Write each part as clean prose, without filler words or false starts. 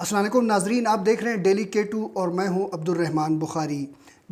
السلام علیکم ناظرین، آپ دیکھ رہے ہیں ڈیلی K2 اور میں ہوں عبد الرحمن بخاری۔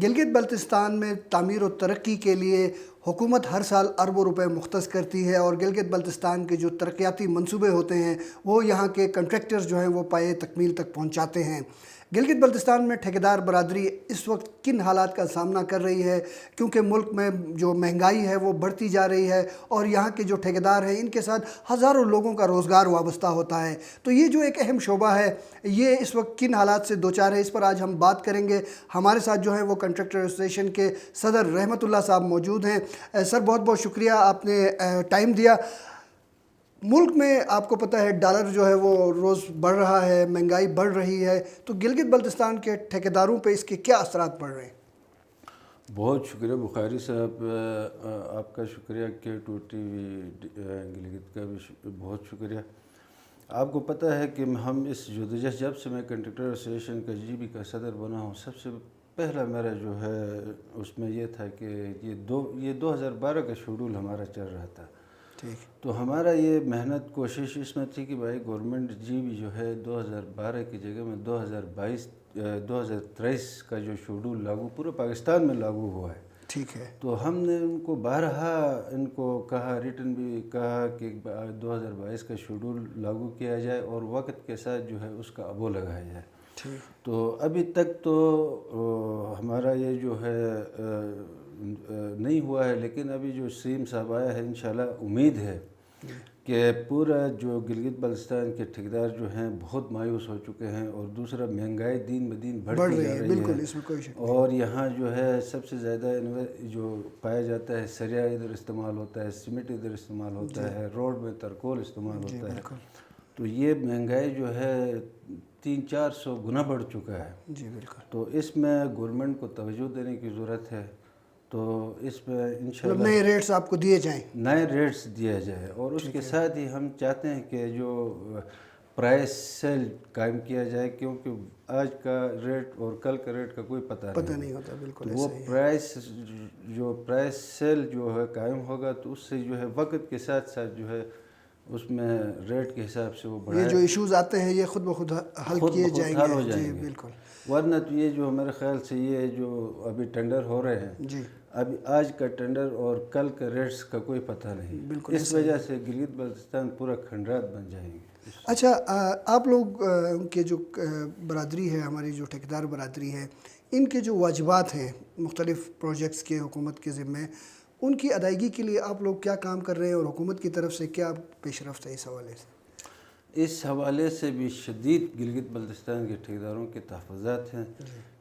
گلگت بلتستان میں تعمیر و ترقی کے لیے حکومت ہر سال اربوں روپے مختص کرتی ہے اور گلگت بلتستان کے جو ترقیاتی منصوبے ہوتے ہیں وہ یہاں کے کنٹریکٹرز جو ہیں وہ پائے تکمیل تک پہنچاتے ہیں۔ گلگت بلتستان میں ٹھیکیدار برادری اس وقت کن حالات کا سامنا کر رہی ہے، کیونکہ ملک میں جو مہنگائی ہے وہ بڑھتی جا رہی ہے اور یہاں کے جو ٹھیکیدار ہیں ان کے ساتھ ہزاروں لوگوں کا روزگار وابستہ ہوتا ہے، تو یہ جو ایک اہم شعبہ ہے یہ اس وقت کن حالات سے دوچار ہے، اس پر آج ہم بات کریں گے۔ ہمارے ساتھ جو ہیں وہ کنٹریکٹر ایسوسیشن کے صدر رحمت اللہ صاحب موجود ہیں۔ سر بہت بہت شکریہ، آپ نے ٹائم دیا۔ ملک میں آپ کو پتہ ہے ڈالر جو ہے وہ روز بڑھ رہا ہے، مہنگائی بڑھ رہی ہے، تو گلگت بلتستان کے ٹھیکیداروں پہ اس کے کیا اثرات پڑ رہے ہیں؟ بہت شکریہ بخاری صاحب، آپ کا شکریہ، K2 TV گلگت کا بھی بہت شکریہ۔ آپ کو پتہ ہے کہ ہم اس جدوجہد جب سے میں کنٹریکٹر ایسوسیشن کا GB کا صدر بنا ہوں، سب سے پہلا میرا جو ہے اس میں یہ تھا کہ یہ 2012 کا شیڈول ہمارا چل رہا تھا، تو ہمارا یہ محنت کوشش اس میں تھی کہ بھائی گورنمنٹ GB جو ہے 2012 کی جگہ میں 2023 کا جو شیڈول لاگو پورے پاکستان میں لاگو ہوا ہے، ٹھیک ہے، تو ہم نے ان کو بارہا کہا، ریٹن بھی کہا کہ 2022 کا شیڈول لاگو کیا جائے اور وقت کے ساتھ جو ہے اس کا ابو لگایا جائے۔ تو ابھی تک تو ہمارا یہ جو ہے نہیں ہوا ہے، لیکن ابھی جو سیم صاحب آیا ہے انشاءاللہ امید ہے کہ پورا جو گلگت بلتستان کے ٹھیکیدار جو ہیں بہت مایوس ہو چکے ہیں، اور دوسرا مہنگائی دن بدن بڑھتی جا رہی ہے، اور یہاں جو ہے سب سے زیادہ جو پایا جاتا ہے سریا ادھر استعمال ہوتا ہے، سیمنٹ ادھر استعمال ہوتا ہے، روڈ میں ترکول استعمال ہوتا ہے، تو یہ مہنگائی جو ہے 300-400 گنا بڑھ چکا ہے۔ جی بالکل، تو اس میں گورنمنٹ کو توجہ دینے کی ضرورت ہے، تو اس میں انشاءاللہ نئے ریٹس آپ کو دیے جائیں، نئے ریٹس دیا جائے، اور اس کے ساتھ ہی ہم چاہتے ہیں کہ جو پرائس سیل قائم کیا جائے، کیونکہ آج کا ریٹ اور کل کا ریٹ کا کوئی پتہ نہیں ہوتا، بالکل وہ پرائس سیل جو ہے قائم ہوگا تو اس سے جو ہے وقت کے ساتھ ساتھ جو ہے اس میں ریٹ کے حساب سے وہ یہ جو ایشوز آتے ہیں یہ خود بخود حل کیے جائیں گے، جی بالکل، ورنہ تو یہ جو میرے خیال سے یہ جو ابھی ٹینڈر ہو رہے ہیں، جی ابھی آج کا ٹینڈر اور کل کا ریٹس کا کوئی پتہ نہیں، اس وجہ سے گلگت بلتستان پورا کھنڈرات بن جائیں گے۔ اچھا، آپ لوگ کے جو برادری ہے، ہماری جو ٹھیکیدار برادری ہے، ان کے جو واجبات ہیں مختلف پروجیکٹس کے حکومت کے ذمے، ان کی ادائیگی کے لیے آپ لوگ کیا کام کر رہے ہیں اور حکومت کی طرف سے کیا پیش رفت ہے اس حوالے سے؟ اس حوالے سے بھی شدید گلگت بلتستان کے ٹھیکیداروں کے تحفظات ہیں،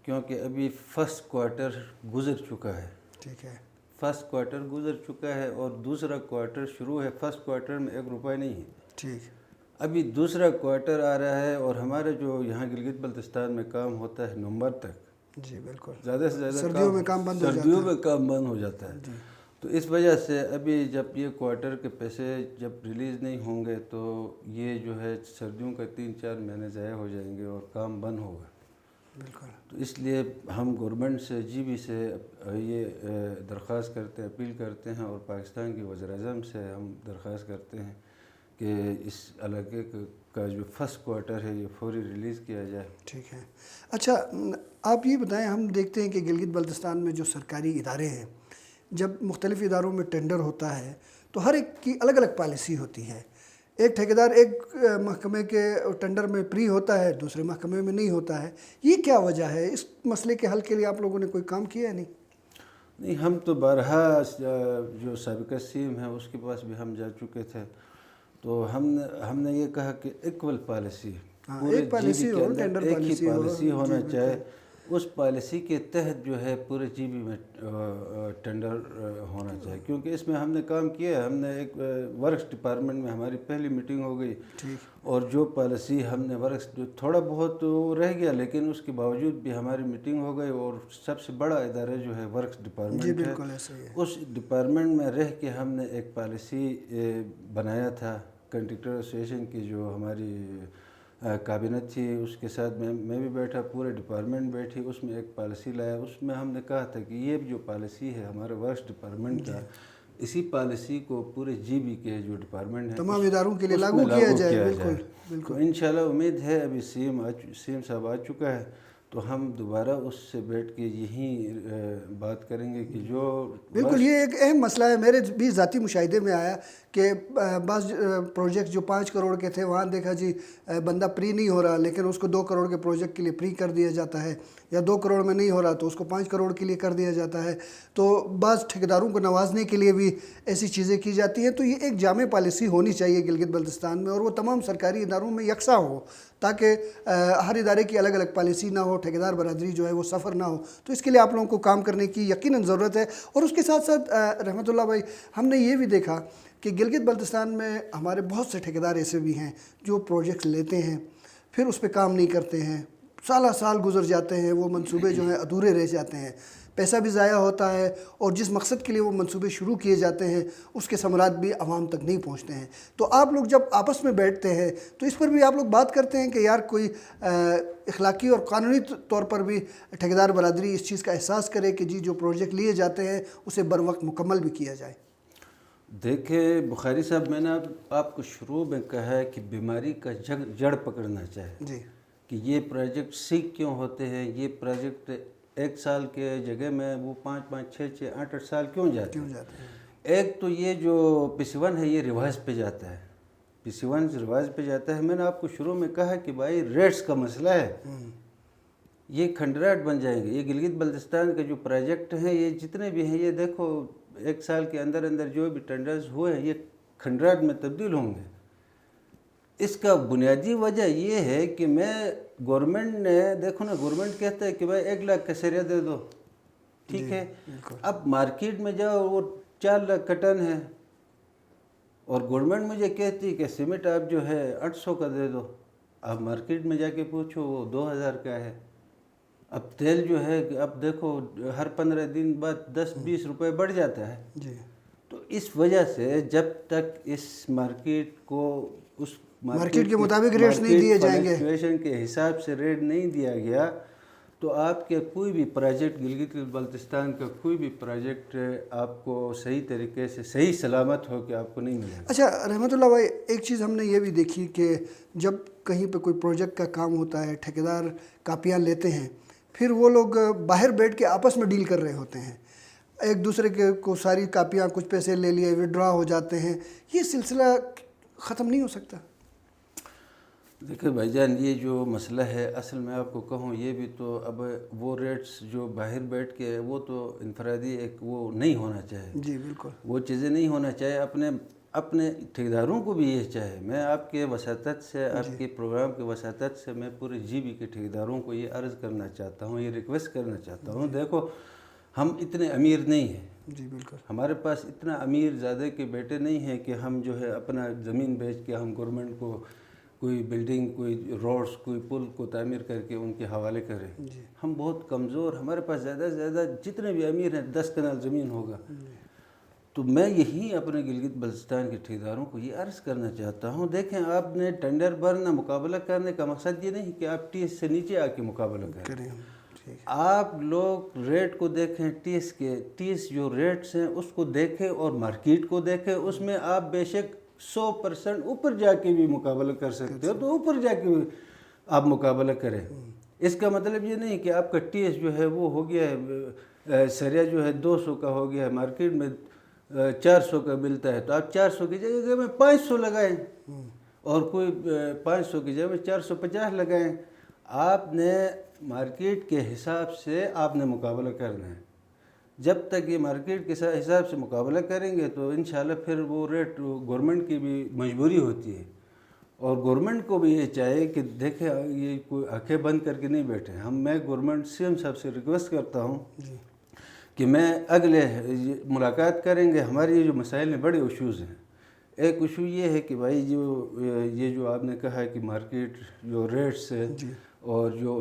کیونکہ ابھی فرسٹ کوارٹر گزر چکا ہے، ٹھیک ہے، فرسٹ کوارٹر گزر چکا ہے اور دوسرا کوارٹر شروع ہے۔ فرسٹ کوارٹر میں 1 روپے نہیں ہے، ٹھیک، ابھی دوسرا کوارٹر آ رہا ہے، اور ہمارے جو یہاں گلگت بلتستان میں کام ہوتا ہے نومبر تک، جی بالکل، زیادہ سے زیادہ سردیوں میں کام بند ہو جاتا ہے، تو اس وجہ سے ابھی جب یہ کوارٹر کے پیسے جب ریلیز نہیں ہوں گے تو یہ جو ہے سردیوں کا 3-4 مہینے ضائع ہو جائیں گے اور کام بند ہوگا، بالکل، تو اس لیے ہم گورنمنٹ سے GB سے یہ درخواست کرتے ہیں، اپیل کرتے ہیں، اور پاکستان کے وزیر اعظم سے ہم درخواست کرتے ہیں کہ اس علاقے کا جو فرسٹ کوارٹر ہے یہ فوری ریلیز کیا جائے۔ ٹھیک ہے۔ اچھا، آپ یہ بتائیں، ہم دیکھتے ہیں کہ گلگت بلتستان میں جو سرکاری ادارے ہیں، جب مختلف اداروں میں ٹینڈر ہوتا ہے تو ہر ایک کی الگ الگ پالیسی ہوتی ہے، ایک ٹھیکیدار ایک محکمے کے ٹینڈر میں پری ہوتا ہے، دوسرے محکمے میں نہیں ہوتا ہے، یہ کیا وجہ ہے؟ اس مسئلے کے حل کے لیے آپ لوگوں نے کوئی کام کیا ہے؟ نہیں، ہم تو بارہا جو سابقہ سیم ہے اس کے پاس بھی ہم جا چکے تھے، تو ہم نے یہ کہا کہ ایکول پالیسی پورے GB کے اندر ایک ہی پالیسی ہونا چاہے، اس پالیسی کے تحت جو ہے پورے GB میں ٹینڈر ہونا چاہیے، کیونکہ اس میں ہم نے کام کیا ہے، ہم نے ایک ورکس ڈپارٹمنٹ میں ہماری پہلی میٹنگ ہو گئی، اور جو پالیسی ہم نے ورکس جو تھوڑا بہت رہ گیا لیکن اس کے باوجود بھی ہماری میٹنگ ہو گئی، اور سب سے بڑا ادارہ جو ہے ورکس ڈپارٹمنٹ ہے، اس ڈپارٹمنٹ میں رہ کے ہم نے ایک پالیسی بنایا تھا، کنٹریکٹر ایسوسیشن کی جو ہماری کابینہ تھی اس کے ساتھ میں بھی بیٹھا، پورے ڈپارٹمنٹ بیٹھی، اس میں ایک پالیسی لایا، اس میں ہم نے کہا تھا کہ یہ جو پالیسی ہے ہمارے ورکس ڈپارٹمنٹ کا اسی پالیسی کو پورے جی بی کے جو ڈپارٹمنٹ ہے تمام اداروں کے لیے لاگو کیا جائے. بالکل بالکل. تو انشاءاللہ امید ہے ابھی سی ایم صاحب آ چکا ہے تو ہم دوبارہ اس سے بیٹھ کے یہی بات کریں گے کہ جو بالکل یہ ایک اہم مسئلہ ہے. میرے بھی ذاتی مشاہدے میں آیا کہ بعض پروجیکٹ جو 5 کروڑ کے تھے وہاں دیکھا جی بندہ پری نہیں ہو رہا لیکن اس کو 2 کروڑ کے پروجیکٹ کے لیے پری کر دیا جاتا ہے, یا 2 کروڑ میں نہیں ہو رہا تو اس کو 5 کروڑ کے لیے کر دیا جاتا ہے. تو بعض ٹھیکیداروں کو نوازنے کے لیے بھی ایسی چیزیں کی جاتی ہیں. تو یہ ایک جامع پالیسی ہونی چاہیے گلگت بلتستان میں, اور وہ تمام سرکاری اداروں میں یکساں ہو تاکہ ہر ادارے کی الگ الگ پالیسی نہ ہو, ٹھیکیدار برادری جو ہے وہ سفر نہ ہو. تو اس کے لیے آپ لوگوں کو کام کرنے کی یقیناً ضرورت ہے. اور اس کے ساتھ ساتھ رحمت اللہ بھائی ہم نے یہ بھی دیکھا کہ گلگت بلتستان میں ہمارے بہت سے ٹھیکیدار ایسے بھی ہیں جو پروجیکٹ لیتے ہیں پھر اس پہ کام نہیں کرتے ہیں, سالہ سال گزر جاتے ہیں, وہ منصوبے جو ہیں ادھورے رہ جاتے ہیں, پیسہ بھی ضائع ہوتا ہے, اور جس مقصد کے لیے وہ منصوبے شروع کیے جاتے ہیں اس کے ثمرات بھی عوام تک نہیں پہنچتے ہیں. تو آپ لوگ جب آپس میں بیٹھتے ہیں تو اس پر بھی آپ لوگ بات کرتے ہیں کہ یار کوئی اخلاقی اور قانونی طور پر بھی ٹھیکیدار برادری اس چیز کا احساس کرے کہ جی جو پروجیکٹ لیے جاتے ہیں اسے بر وقت مکمل بھی کیا جائے. دیکھیں بخاری صاحب, میں نے آپ کو شروع میں کہا ہے کہ بیماری کا جڑ پکڑنا چاہے جی کہ یہ پروجیکٹ سیکھ کیوں ہوتے ہیں, یہ پروجیکٹ 1 سال کے جگہ میں وہ 5-5 6-6 8-8 سال کیوں جاتے ہیں. ایک تو یہ جو PC1 ہے یہ رواج پہ جاتا ہے, PC1 رواج پہ جاتا ہے. میں نے آپ کو شروع میں کہا کہ بھائی ریٹس کا مسئلہ ہے, یہ کھنڈرات بن جائیں گے. یہ گلگت بلتستان کے جو پروجیکٹ ہیں یہ جتنے بھی ہیں یہ دیکھو 1 سال کے اندر اندر جو بھی ٹینڈرز ہوئے ہیں یہ کھنڈرات میں تبدیل ہوں گے. اس کا بنیادی وجہ یہ ہے کہ میں گورنمنٹ نے دیکھو نا, گورنمنٹ کہتا ہے کہ بھائی 1 لاکھ کا سریا دے دو, ٹھیک ہے. اب مارکیٹ میں جاؤ وہ 4 لاکھ کا ٹن ہے, اور گورنمنٹ مجھے کہتی ہے کہ سیمنٹ آپ جو ہے 800 کا دے دو. آپ مارکیٹ میں جا کے پوچھو وہ 2000 کا ہے. اب تیل جو ہے اب دیکھو ہر 15 دن بعد 10-20 روپے بڑھ جاتا ہے. جی تو اس وجہ سے جب تک اس مارکیٹ کو اس مارکیٹ کے مطابق ریٹس نہیں دیے جائیں گے, فلکچویشن کے حساب سے ریٹ نہیں دیا گیا, تو آپ کے کوئی بھی پروجیکٹ گلگت بلتستان کا کوئی بھی پروجیکٹ آپ کو صحیح طریقے سے صحیح سلامت ہو کے آپ کو نہیں ملے گا. اچھا رحمت اللہ بھائی, ایک چیز ہم نے یہ بھی دیکھی کہ جب کہیں پہ کوئی پروجیکٹ کا کام ہوتا ہے ٹھیکیدار کاپیاں لیتے ہیں, پھر وہ لوگ باہر بیٹھ کے آپس میں ڈیل کر رہے ہوتے ہیں, ایک دوسرے کے کو ساری کاپیاں کچھ پیسے لے لیے وڈرا ہو جاتے ہیں. یہ سلسلہ ختم نہیں ہو سکتا؟ دیکھیں بھائی جان, یہ جو مسئلہ ہے اصل میں آپ کو کہوں یہ بھی تو اب وہ ریٹس جو باہر بیٹھ کے وہ تو انفرادی ایک وہ نہیں ہونا چاہے. جی بالکل, وہ چیزیں نہیں ہونا چاہیے. اپنے ٹھیکیداروں کو بھی یہ چاہے. میں آپ کے وساطت سے آپ کے پروگرام کے وساطت سے میں پورے جی بی کے ٹھیکیداروں کو یہ عرض کرنا چاہتا ہوں, یہ ریکویسٹ کرنا چاہتا ہوں. دیکھو ہم اتنے امیر نہیں ہیں, جی بالکل, ہمارے پاس اتنا امیر زیادہ کے بیٹے نہیں ہیں کہ ہم جو ہے اپنا زمین بیچ کے ہم گورنمنٹ کو کوئی بلڈنگ, کوئی روڈز, کوئی پل کو تعمیر کر کے ان کے حوالے کریں. ہم بہت کمزور, ہمارے پاس زیادہ سے زیادہ جتنے بھی امیر ہیں 10 کنال زمین ہوگا. تو میں یہی اپنے گلگت بلتستان کے ٹھیکیداروں کو یہ عرض کرنا چاہتا ہوں, دیکھیں آپ نے ٹینڈر بھرنا, مقابلہ کرنے کا مقصد یہ نہیں کہ آپ ٹی ایس سے نیچے آ کے مقابلہ کریں. آپ لوگ ریٹ کو دیکھیں, ٹی ایس جو ریٹس ہیں اس کو دیکھیں اور مارکیٹ کو دیکھیں. اس میں آپ بے شک 100% اوپر جا کے بھی مقابلہ کر سکتے ہو, تو اوپر جا کے بھی آپ مقابلہ کریں. اس کا مطلب یہ نہیں کہ آپ کا ٹی ایس جو ہے وہ ہو گیا ہے, سریا جو ہے 200 کا ہو گیا ہے, مارکیٹ میں 400 کا ملتا ہے, تو آپ 400 کی جگہ میں 500 لگائیں, اور کوئی 500 کی جگہ میں 450 لگائیں. آپ نے مارکیٹ کے حساب سے آپ نے مقابلہ کرنا ہے. جب تک یہ مارکیٹ کے حساب سے مقابلہ کریں گے تو انشاءاللہ پھر وہ ریٹ گورنمنٹ کی بھی مجبوری ہوتی ہے, اور گورنمنٹ کو بھی یہ چاہیے کہ دیکھیں یہ کوئی آنکھیں بند کر کے نہیں بیٹھے. میں گورنمنٹ سی ایم صاحب سے ریکویسٹ کرتا ہوں کہ میں اگلے ملاقات کریں گے. ہمارے یہ جو مسائل ہیں بڑے ایشوز ہیں. ایک ایشو یہ ہے کہ بھائی یہ جو آپ نے کہا ہے کہ مارکیٹ جو ریٹس ہے اور جو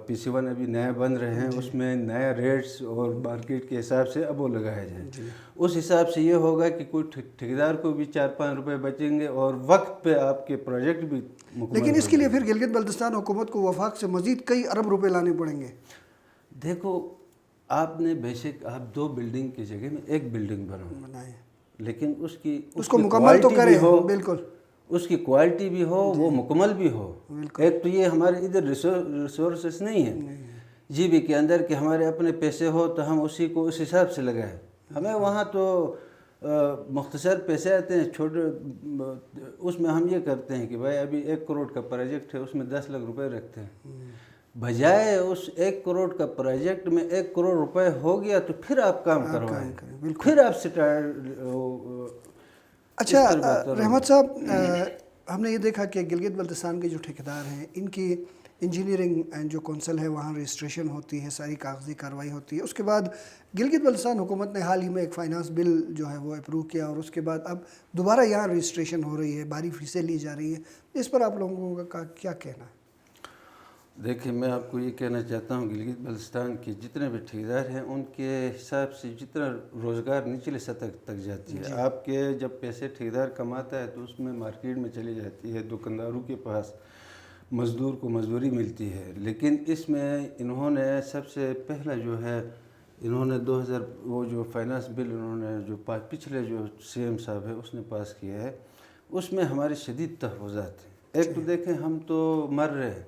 PC1 ابھی نیا بن رہے ہیں اس میں نیا ریٹس اور مارکیٹ کے حساب سے اب وہ لگایا جائے. اس حساب سے یہ ہوگا کہ کوئی ٹھیکیدار کو بھی 4-5 روپے بچیں گے اور وقت پہ آپ کے پروجیکٹ بھی مکمل. لیکن اس کے لیے پھر گلگت بلتستان حکومت کو وفاق سے مزید کئی ارب روپے لانے پڑیں گے. دیکھو آپ نے بے شک آپ 2 بلڈنگ کی جگہ میں 1 بلڈنگ بنائیں, لیکن اس کو مکمل تو کریں، بالکل اس کی کوالٹی بھی ہو، وہ مکمل بھی ہو۔ ایک تو یہ ہمارے ادھر ریسورسز نہیں ہیں جی بی کے اندر کہ ہمارے اپنے پیسے ہو تو ہم اسی کو اس حساب سے لگائیں۔ ہمیں وہاں تو مختصر پیسے آتے ہیں چھوٹے، اس میں ہم یہ کرتے ہیں کہ بھائی ابھی 1 کروڑ کا پروجیکٹ ہے، اس میں 10 لاکھ روپے رکھتے ہیں، بجائے اس 1 کروڑ کا پروجیکٹ میں 1 کروڑ روپے ہو گیا تو پھر آپ کام کروائیں، پھر آپ سٹارٹ۔ اچھا رحمت صاحب، ہم نے یہ دیکھا کہ گلگت بلتستان کے جو ٹھیکیدار ہیں ان کی انجینئرنگ جو کونسل ہے وہاں رجسٹریشن ہوتی ہے، ساری کاغذی کارروائی ہوتی ہے، اس کے بعد گلگت بلتستان حکومت نے حال ہی میں ایک فائنانس بل جو ہے وہ اپروو کیا، اور اس کے بعد اب دوبارہ یہاں رجسٹریشن ہو رہی ہے، بھاری فیسیں لی جا رہی ہیں، اس پر آپ لوگوں کا کیا کہنا ہے؟ دیکھیں، میں آپ کو یہ کہنا چاہتا ہوں گلگت بلتستان کے جتنے بھی ٹھیکیدار ہیں ان کے حساب سے جتنا روزگار نچلے سطح تک جاتی ہے، آپ کے جب پیسے ٹھیکیدار کماتا ہے تو اس میں مارکیٹ میں چلی جاتی ہے، دکانداروں کے پاس مزدور کو مزدوری ملتی ہے، لیکن اس میں انہوں نے سب سے پہلا جو ہے انہوں نے 2000 وہ جو فائنانس بل انہوں نے جو پچھلے جو سی ایم صاحب ہے اس نے پاس کیا ہے، اس میں ہمارے شدید تحفظات ہیں۔ ایک تو دیکھیں ہم تو مر رہے ہیں،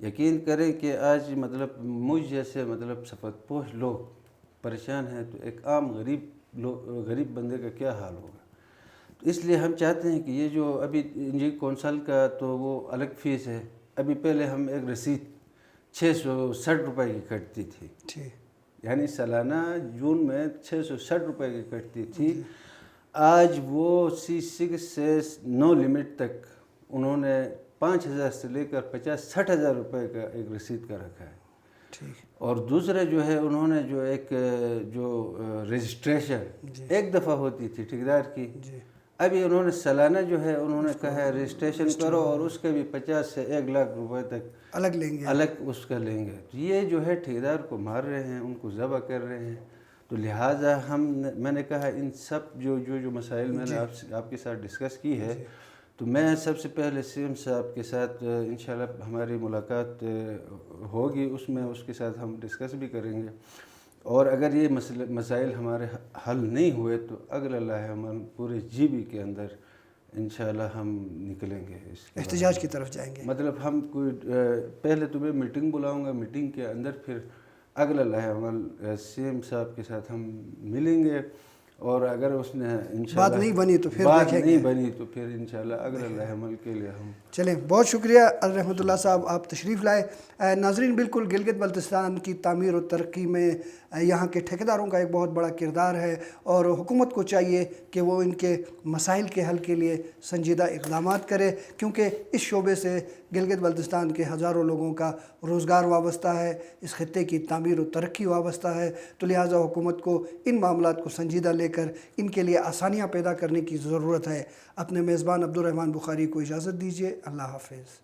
یقین کریں کہ آج مطلب مجھ جیسے مطلب سفید پوش لوگ پریشان ہیں تو ایک عام غریب بندے کا کیا حال ہوگا۔ تو اس لیے ہم چاہتے ہیں کہ یہ جو ابھی انجینئرنگ کونسل کا تو وہ الگ فیس ہے، ابھی پہلے ہم ایک رسید 660 روپے کی کٹتی تھی، یعنی سالانہ جون میں 660 روپے کی کٹتی تھی، آج وہ C6 سے نو لمٹ تک انہوں نے 5000 سے لے کر 50-60 ہزار روپے کا ایک رسید کا رکھا ہے۔ اور دوسرا جو ہے انہوں نے جو ایک جو رجسٹریشن ایک دفعہ ہوتی تھی ٹھیکیدار کی، ابھی انہوں نے سالانہ جو ہے انہوں نے کہا ہے رجسٹریشن کرو اور اس کے بھی 50 سے 1 لاکھ روپے تک الگ لیں گے، الگ اس کا لیں گے۔ یہ جو ہے ٹھیکیدار کو مار رہے ہیں، ان کو ذبح کر رہے ہیں، تو لہٰذا میں نے کہا ان سب جو مسائل میں نے آپ کے ساتھ ڈسکس کی ہے، تو میں سب سے پہلے سی ایم صاحب کے ساتھ انشاءاللہ ہماری ملاقات ہوگی، اس میں اس کے ساتھ ہم ڈسکس بھی کریں گے، اور اگر یہ مسائل ہمارے حل نہیں ہوئے تو اگلا لاہے عمل پورے جی بی کے اندر انشاءاللہ ہم نکلیں گے، احتجاج کی طرف جائیں گے۔ مطلب ہم کوئی پہلے تو میں میٹنگ بلاؤں گا، میٹنگ کے اندر پھر اگلا لاہے عمل سی ایم صاحب کے ساتھ ہم ملیں گے، اور اگر اس نے انشاءاللہ بات نہیں بنی تو پھر بات نہیں بنی تو پھر انشاءاللہ اگلا لاہے عمل کے لیے ہم چلیں۔ بہت شکریہ رحمت اللہ صاحب، آپ تشریف لائے۔ ناظرین، بالکل گلگت بلتستان کی تعمیر و ترقی میں یہاں کے ٹھیکیداروں کا ایک بہت بڑا کردار ہے، اور حکومت کو چاہیے کہ وہ ان کے مسائل کے حل کے لیے سنجیدہ اقدامات کرے، کیونکہ اس شعبے سے گلگت بلتستان کے ہزاروں لوگوں کا روزگار وابستہ ہے، اس خطے کی تعمیر و ترقی وابستہ ہے، تو لہٰذا حکومت کو ان معاملات کو سنجیدہ لے کر ان کے لیے آسانیاں پیدا کرنے کی ضرورت ہے۔ اپنے میزبان عبدالرحمن بخاری کو اجازت دیجیے، اللہ حافظ۔